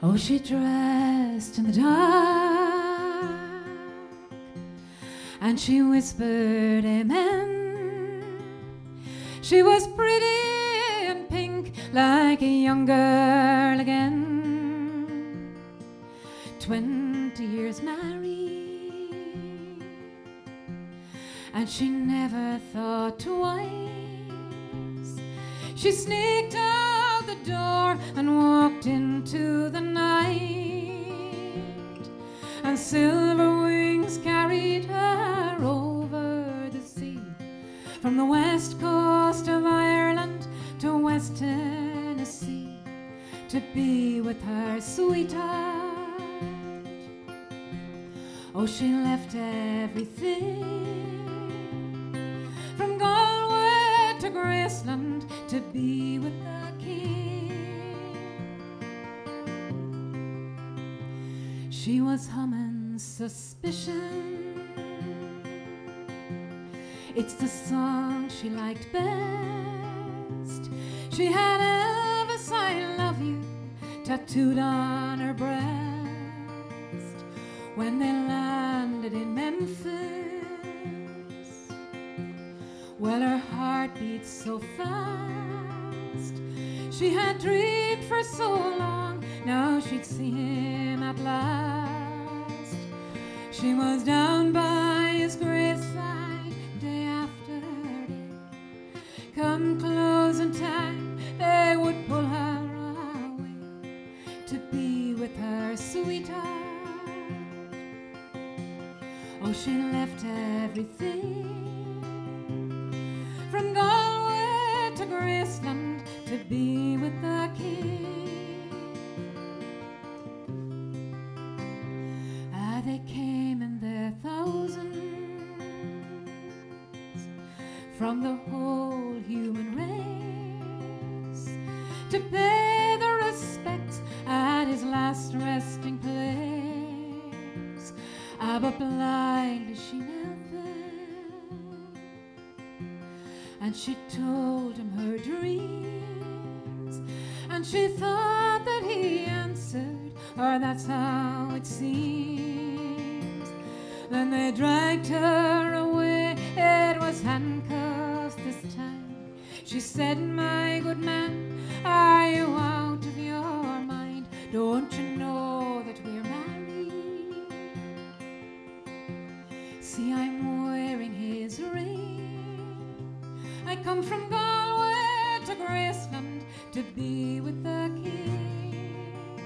Oh, she dressed in the dark, and she whispered amen. She was pretty and pink like a young girl again. 20 years married, and she never thought twice. She sneaked out the door and walked into the night, and silver wings carried her over the sea, from the west coast of Ireland to West Tennessee, to be with her sweetheart. Oh, she left everything, from Galway to Graceland, to be with the king. She was humming Suspicion. It's the song she liked best. She had Elvis, I love you, tattooed on her breast. When they landed in Memphis, well, her heart beat so fast. She had dreamed for so long, now she'd see him at last. She was down by his graveside day after day. Come closing time, they would pull her away to be with her sweetheart. Oh, she left everything, from Galway to Graceland, to be with the king. Ah, they came in their thousands, from the whole human race, to pay their respects at his last resting place. Ah, but blindly she knelt there, and she told him her dreams, and she thought that he answered, or that's how it seems. Then they dragged her away, it was handcuffs this time. She said, my good man, are you out of your mind? Don't you know that we're married? See, I'm wearing his ring. I come from Galway to Graceland, to be with the king.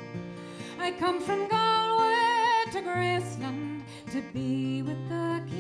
I come from Galway to Graceland, to be with the king.